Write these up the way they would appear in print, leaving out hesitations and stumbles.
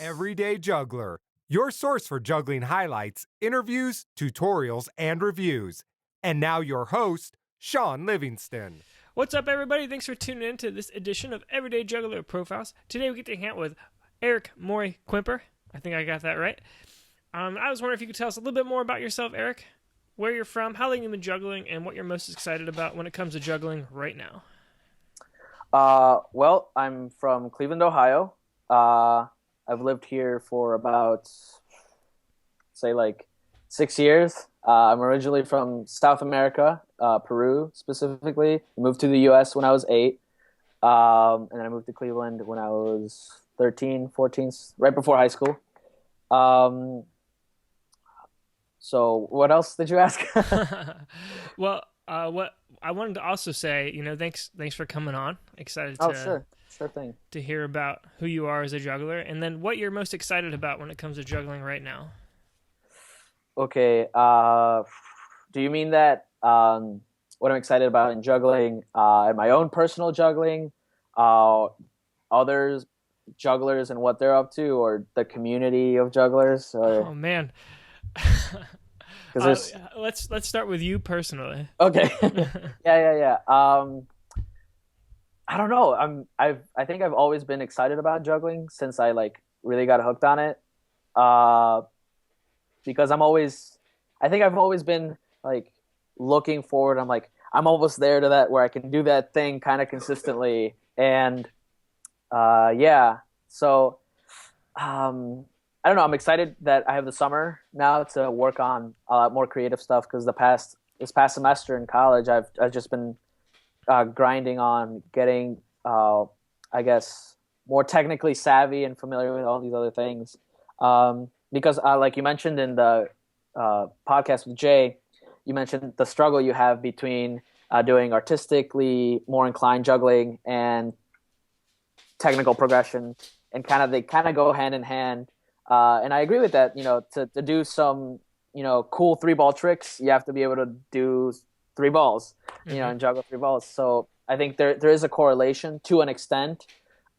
Everyday Juggler, your source for juggling highlights, interviews, tutorials, and reviews. And now your host, Sean Livingston. What's up, everybody? Thanks for tuning in to this edition of Everyday Juggler Profiles. Today we get to hang out with Erick Mori-Quimper. I think I got that right. I was wondering if you could tell us a little bit more about yourself, Erick, where you're from, how long you've been juggling, and what you're most excited about when it comes to juggling right now. Well, I'm from Cleveland, Ohio. I've lived here for about, say, 6 years. I'm originally from South America, Peru specifically. I moved to the U.S. when I was 8. And then I moved to Cleveland when I was 13, 14, right before high school. So what else did you ask? Well, what I wanted to also say, thanks for coming on. Excited Sure thing. To hear about who you are as a juggler, and then what you're most excited about when it comes to juggling right now. Okay. Do you mean that what I'm excited about in juggling, in my own personal juggling, others jugglers and what they're up to, or the community of jugglers? Or... Oh man. Let's start with you personally. Okay. Yeah. I don't know. I think I've always been excited about juggling since I really got hooked on it. Because I think I've always been looking forward. I'm almost there to that where I can do that thing kind of consistently. And yeah. So I don't know. I'm excited that I have the summer now to work on a lot more creative stuff, because this past semester in college, I've just been grinding on getting, I guess, more technically savvy and familiar with all these other things. Because like you mentioned in the podcast with Jay, you mentioned the struggle you have between doing artistically more inclined juggling and technical progression, and they kind of go hand in hand. And I agree with that. To do some, cool 3-ball tricks, you have to be able to do 3 balls, and juggle 3 balls. So I think there is a correlation to an extent.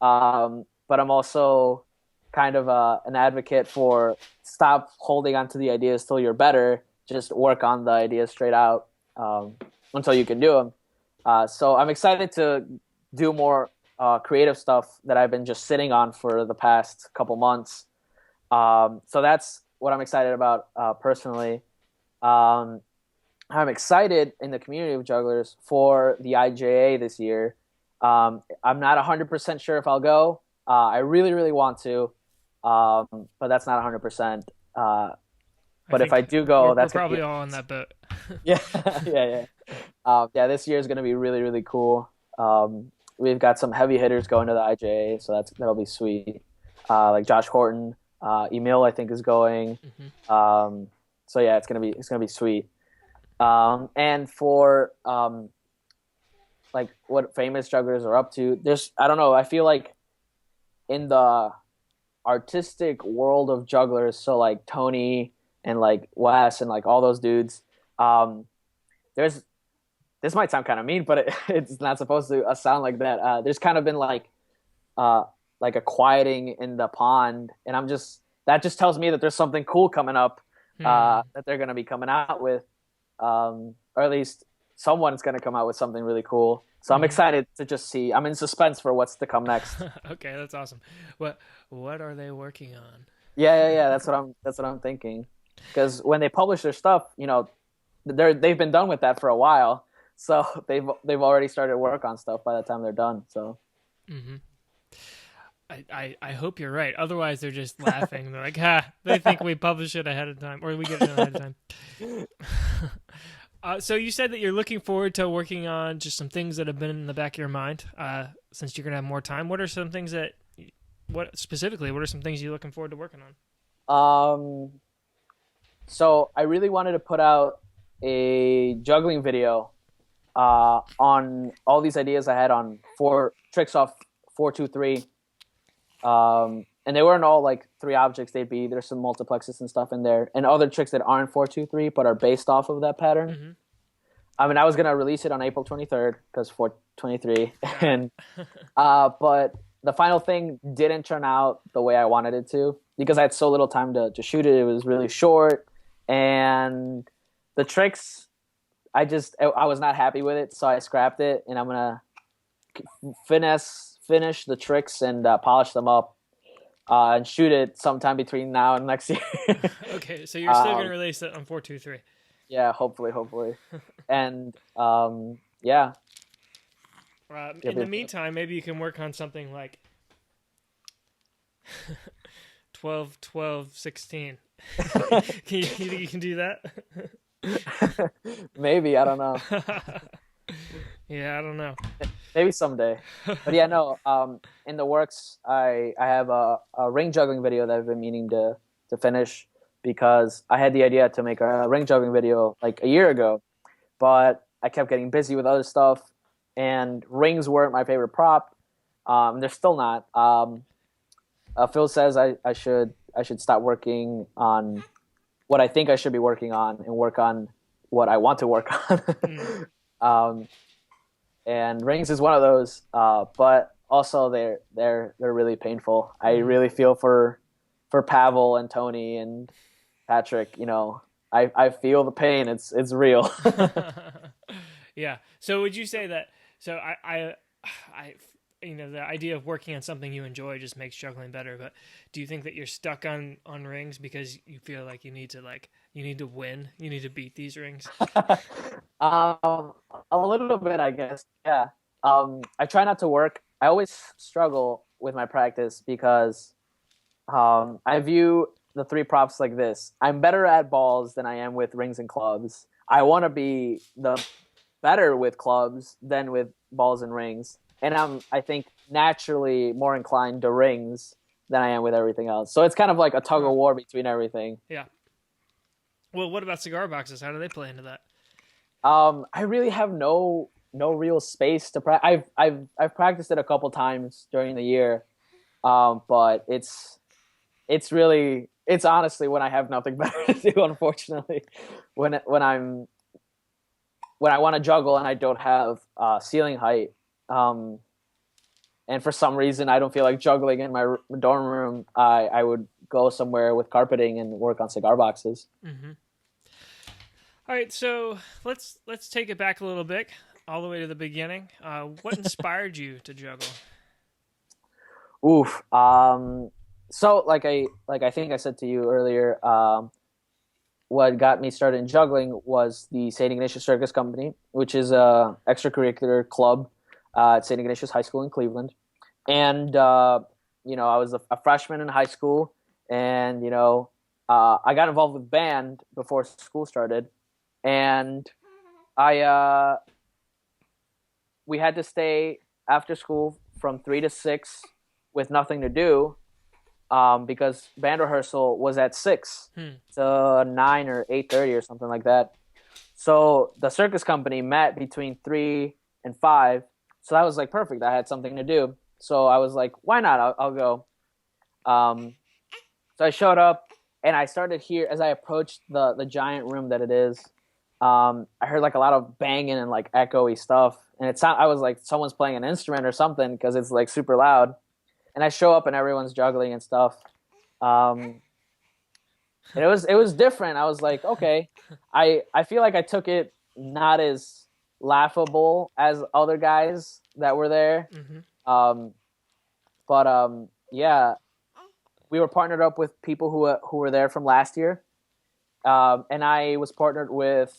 But I'm also kind of an advocate for stop holding on to the ideas till you're better. Just work on the ideas straight out until you can do them. So I'm excited to do more creative stuff that I've been just sitting on for the past couple months. So that's what I'm excited about personally. I'm excited in the community of jugglers for the IJA this year. I'm not 100% sure if I'll go. I really, really want to, but that's not 100%. But if I do go, we're probably all on that boat. Yeah. Yeah, this year is going to be really, really cool. We've got some heavy hitters going to the IJA, so that'll be sweet. Like Josh Horton. Emil, I think, is going. Mm-hmm. So yeah, it's gonna be sweet. And for what famous jugglers are up to, I don't know. I feel like in the artistic world of jugglers, so like Tony and Wes and all those dudes, this might sound kind of mean, but it's not supposed to sound like that. There's kind of been a quieting in the pond, and that just tells me that there's something cool coming up that they're going to be coming out with, or at least someone's going to come out with something really cool. So I'm excited to just see. I'm in suspense for what's to come next. Okay, that's awesome. What are they working on? Yeah. That's what I'm thinking. Because when they publish their stuff, they've been done with that for a while, so they've already started work on stuff by the time they're done. So. Mm-hmm. I hope you're right. Otherwise, they're just laughing. They're like, they think we publish it ahead of time, or we get it ahead of time. So you said that you're looking forward to working on just some things that have been in the back of your mind since you're going to have more time. What are some things what are some things you're looking forward to working on? So I really wanted to put out a juggling video on all these ideas I had on 4 tricks off 4-2-3. And they weren't all 3 objects. There's some multiplexes and stuff in there, and other tricks that aren't 4-2-3 but are based off of that pattern. Mm-hmm. I mean, I was gonna release it on April 23rd because 4/23, and but the final thing didn't turn out the way I wanted it to because I had so little time to shoot it. It was really short, and the tricks, I was not happy with it, so I scrapped it, and I'm gonna finish the tricks and polish them up and shoot it sometime between now and next year. Okay, so you're still gonna release it on 423. Yeah, hopefully, and yeah. In the meantime, maybe you can work on something like 12, 12, 16. You think you can do that? Maybe, I don't know. Yeah, I don't know. Maybe someday. But yeah, no. In the works, I have a ring juggling video that I've been meaning to finish because I had the idea to make a ring juggling video like a year ago, but I kept getting busy with other stuff, and rings weren't my favorite prop. They're still not. Phil says I should stop working on what I think I should be working on and work on what I want to work on. And rings is one of those, but also they're really painful. I really feel for Pavel and Tony and Patrick. You know, I feel the pain. It's real. Yeah. So would you say that? So I the idea of working on something you enjoy just makes juggling better. But do you think that you're stuck on rings because you feel like you need to win, you need to beat these rings? A little bit, I guess. Yeah. I try not to work. I always struggle with my practice because I view the three props like this. I'm better at balls than I am with rings and clubs. I want to be better with clubs than with balls and rings. And I think, naturally more inclined to rings than I am with everything else. So it's kind of like a tug of war between everything. Yeah. Well, what about cigar boxes? How do they play into that? I really have no real space to practice. I've practiced it a couple times during the year, but it's honestly when I have nothing better to do. Unfortunately, when I want to juggle and I don't have ceiling height, and for some reason I don't feel like juggling in my dorm room, I would go somewhere with carpeting and work on cigar boxes. Mm-hmm. All right, so let's take it back a little bit, all the way to the beginning. What inspired you to juggle? Oof. So like I think I said to you earlier, what got me started in juggling was the St. Ignatius Circus Company, which is a extracurricular club at St. Ignatius High School in Cleveland. And I was a freshman in high school, and I got involved with band before school started. And we had to stay after school from 3 to 6 with nothing to do, because band rehearsal was at 6 to 9 or 8:30 or something like that. So the circus company met between 3 and 5. So that was like perfect. I had something to do. So I was like, why not? I'll go. So I showed up, and I started here as I approached the giant room that it is. I heard like a lot of banging and like echoey stuff, and I was like someone's playing an instrument or something because it's like super loud. And I show up and everyone's juggling and stuff. And it was different. I was like, okay, I feel like I took it not as laughable as other guys that were there. Mm-hmm. Yeah, we were partnered up with people who were there from last year. And I was partnered with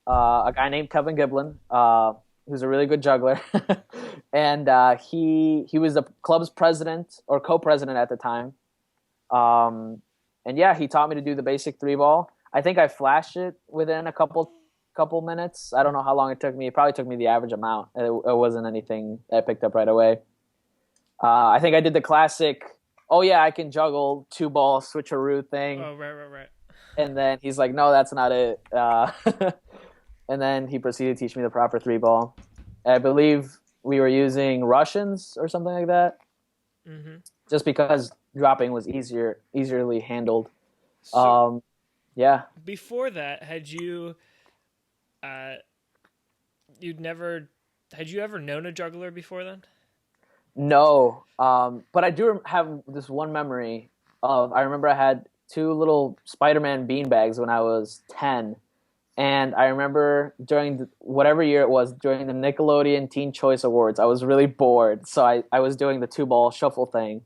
a guy named Kevin Giblin, who's a really good juggler. And he was the club's president or co-president at the time. And yeah, he taught me to do the basic 3-ball. I think I flashed it within a couple minutes. I don't know how long it took me. It probably took me the average amount. It wasn't anything that I picked up right away. I think I did the classic, oh yeah, I can juggle 2-ball switcheroo thing. Oh, right. And then he's like, no, that's not it. And then he proceeded to teach me the proper 3-ball. I believe we were using Russians or something like that. Mm-hmm. Just because dropping was easily handled. So, yeah. Before that, had you ever known a juggler before then? No, but I do have this one memory of I remember I had two little Spider-Man beanbags when I was 10, and I remember during whatever year it was during the Nickelodeon Teen Choice Awards, I was really bored, so I was doing the two ball shuffle thing.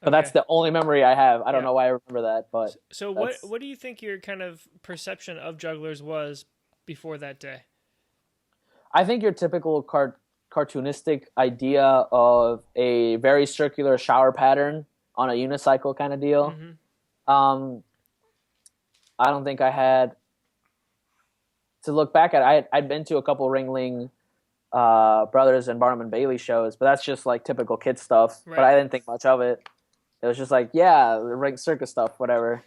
But that's Okay. the only memory I have. I don't Yeah. know why I remember that, but So that's. what do you think your kind of perception of jugglers was before that day? I think your typical cartoonistic idea of a very circular shower pattern on a unicycle kind of deal. Mm-hmm. Um, I don't think I had to look back at. I'd been to a couple Ringling Brothers and Barnum and Bailey shows, but that's just like typical kid stuff. But Right. I didn't think much of it. It was just like, yeah, the ring circus stuff, whatever.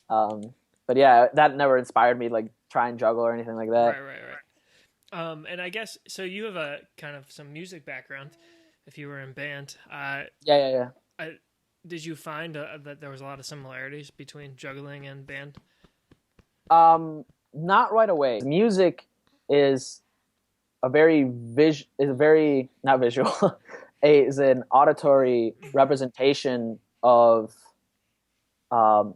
But yeah, that never inspired me to, like, try and juggle or anything like that. Right. And I guess so. You have a kind of some music background. If you were in band, Yeah. I, did you find that there was a lot of similarities between juggling and band? Not right away. Music is is a very not visual, is an auditory representation of um,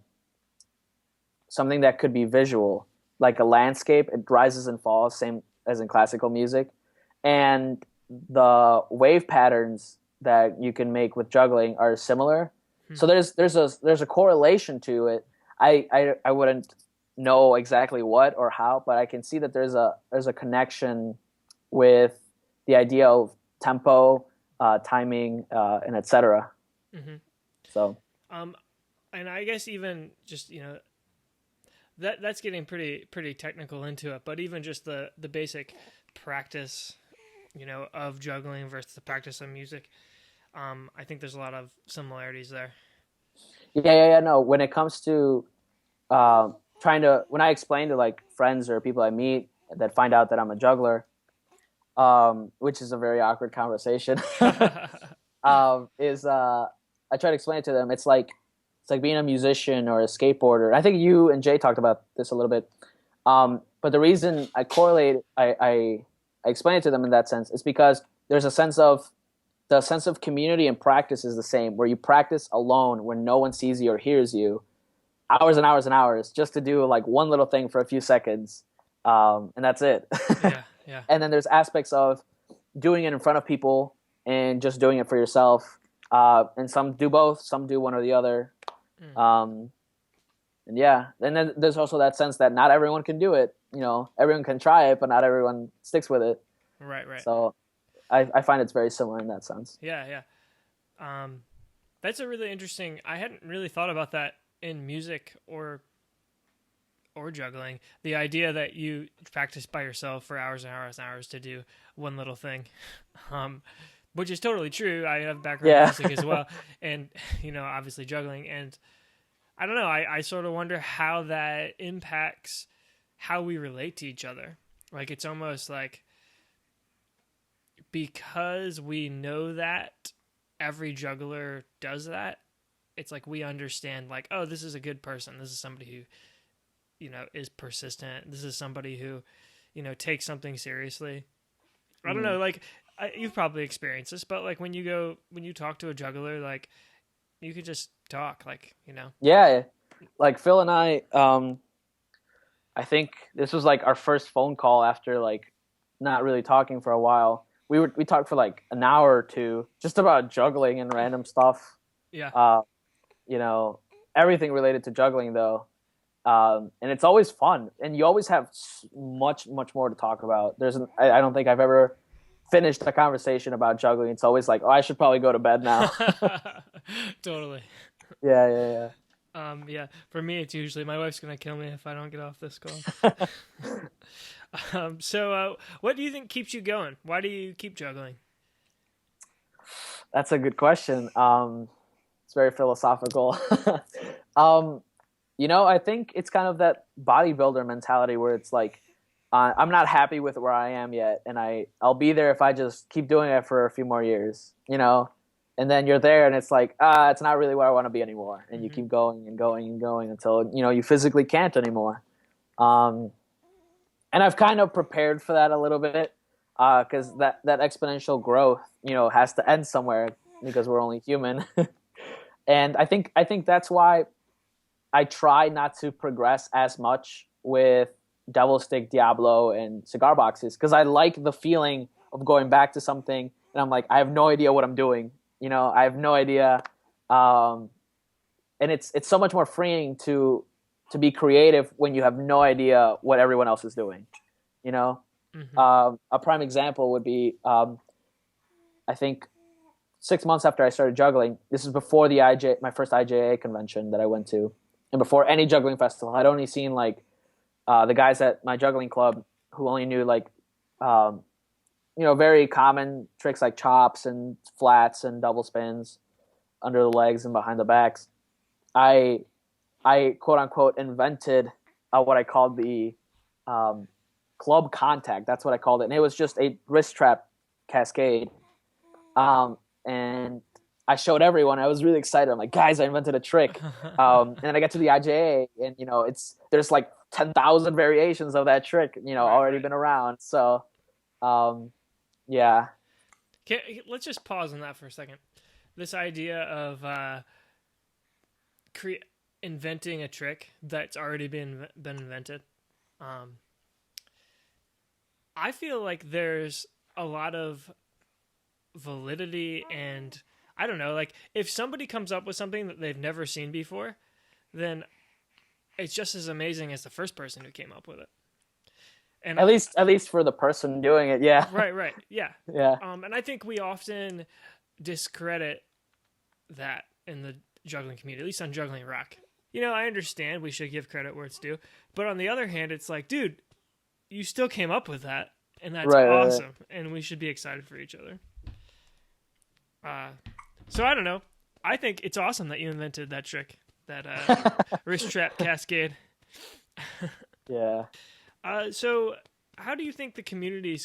something that could be visual, like a landscape. It rises and falls, same as in classical music, and the wave patterns that you can make with juggling are similar. So there's a correlation to it. I wouldn't know exactly what or how, but I can see that there's a connection with the idea of tempo, timing, and etc. Mm-hmm. So Um, and I guess even just that's getting pretty technical into it, but even just the basic practice, of juggling versus the practice of music, I think there's a lot of similarities there. yeah. No, when it comes to when I explain to like friends or people I meet that find out that I'm a juggler, which is a very awkward conversation, is I try to explain it to them. It's like being a musician or a skateboarder. I think you and Jay talked about this a little bit. But the reason I explain it to them in that sense is because there's the sense of community and practice is the same, where you practice alone when no one sees you or hears you, hours and hours and hours, just to do like one little thing for a few seconds, and that's it. Yeah. And then there's aspects of doing it in front of people and just doing it for yourself. And some do both, some do one or the other. And yeah, and then there's also that sense that not everyone can do it. Everyone can try it, but not everyone sticks with it. Right. So I find it's very similar in that sense. Yeah. That's a really interesting. I hadn't really thought about that in music or juggling. The idea that you practice by yourself for hours and hours and hours to do one little thing, which is totally true. I have background in music as well, and obviously juggling. And I don't know. I sort of wonder how that impacts how we relate to each other. Like it's almost like because we know that every juggler does that, it's like we understand like, oh, this is a good person. This is somebody who, is persistent. This is somebody who, takes something seriously. I don't know, like you've probably experienced this, but like when you talk to a juggler, like you could just talk, like, Yeah, like Phil and I think this was like our first phone call after like not really talking for a while. We talked for like an hour or two just about juggling and random stuff. Yeah. Everything related to juggling though. And it's always fun, and you always have much more to talk about. I don't think I've ever finished a conversation about juggling. It's always like, oh, I should probably go to bed now. Totally. Yeah. Yeah. For me, it's usually my wife's gonna kill me if I don't get off this call. So, what do you think keeps you going? Why do you keep juggling? That's a good question. It's very philosophical. I think it's kind of that bodybuilder mentality where it's like, I'm not happy with where I am yet, and I'll be there if I just keep doing it for a few more years, and then you're there, and it's like, it's not really where I want to be anymore, and you keep going and going and going until you physically can't anymore. And I've kind of prepared for that a little bit, because that exponential growth, has to end somewhere. because we're only human. And I think that's why I try not to progress as much with Devil Stick, Diablo, and cigar boxes, because I like the feeling of going back to something and I'm like, I have no idea what I'm doing. I have no idea. And it's so much more freeing to be creative when you have no idea what everyone else is doing. A prime example would be, I think 6 months after I started juggling, this is before my first IJA convention that I went to, and before any juggling festival. I'd only seen the guys at my juggling club who only knew very common tricks like chops and flats and double spins under the legs and behind the backs. I quote unquote invented what I called the club contact. That's what I called it. And it was just a wrist trap cascade. And I showed everyone. I was really excited. I'm like, guys, I invented a trick. And then I get to the IJA, and there's 10,000 variations of that trick, already been around. So, yeah. Let's just pause on that for a second. This idea of inventing a trick that's already been invented. I feel like there's a lot of validity, and I don't know, if somebody comes up with something that they've never seen before, then it's just as amazing as the first person who came up with it. And at least for the person doing it, yeah. Right, yeah. Yeah. And I think we often discredit that in the juggling community, at least on Juggling Rock. I understand we should give credit where it's due, but on the other hand, it's like, dude, you still came up with that, and that's awesome, right. And we should be excited for each other. So I don't know. I think it's awesome that you invented that trick, that wrist trap cascade. Yeah. So how do you think the community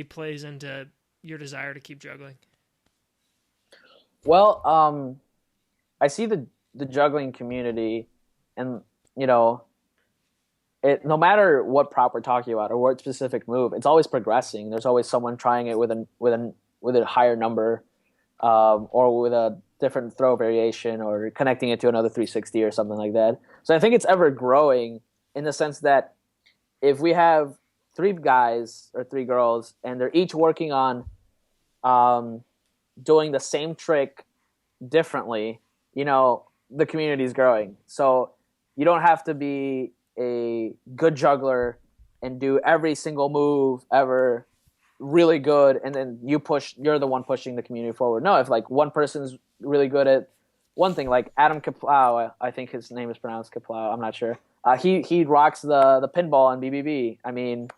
plays into your desire to keep juggling? Well, I see the juggling community, and no matter what prop we're talking about or what specific move, it's always progressing. There's always someone trying it with a higher number, or with a different throw variation, or connecting it to another 360 or something like that. So I think it's ever growing, in the sense that if we have 3 guys or 3 girls and they're each working on doing the same trick differently, the community is growing. So you don't have to be a good juggler and do every single move ever really good, and then you're the one pushing the community forward. No, if one person's really good at one thing, like Adam Kaplow, I think his name is pronounced Kaplow, I'm not sure. He rocks the pinball and BBB. I mean,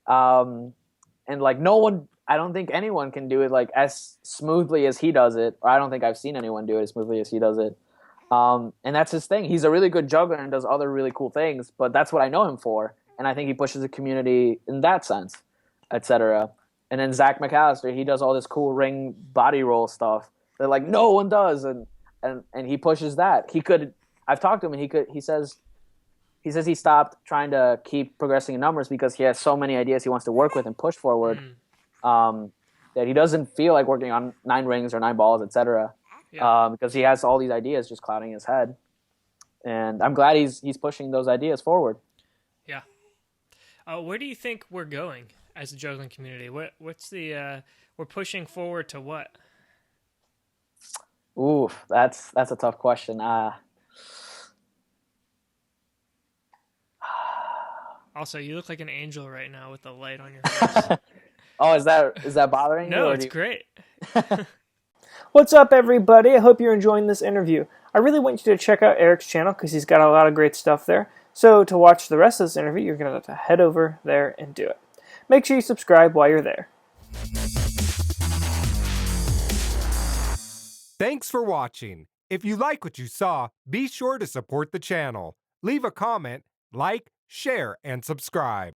and no one, I don't think anyone can do it as smoothly as he does it, or I don't think I've seen anyone do it as smoothly as he does it. And that's his thing. He's a really good juggler and does other really cool things, but that's what I know him for. And I think he pushes the community in that sense, etc. And then Zach McAllister, he does all this cool ring body roll stuff that no one does, and he pushes that. I've talked to him, and he says he stopped trying to keep progressing in numbers because he has so many ideas he wants to work with and push forward, that he doesn't feel like working on 9 rings or 9 balls, etc. Yeah. Because he has all these ideas just clouding his head, and I'm glad he's pushing those ideas forward. Yeah. Where do you think we're going as a juggling community? What's the we're pushing forward to what? Ooh, that's a tough question. Also, you look like an angel right now with the light on your face. Oh, is that bothering you? No, it's great. What's up, everybody? I hope you're enjoying this interview. I really want you to check out Erick's channel because he's got a lot of great stuff there. So to watch the rest of this interview, you're going to have to head over there and do it. Make sure you subscribe while you're there. Thanks for watching. If you like what you saw, be sure to support the channel. Leave a comment, like, share, and subscribe.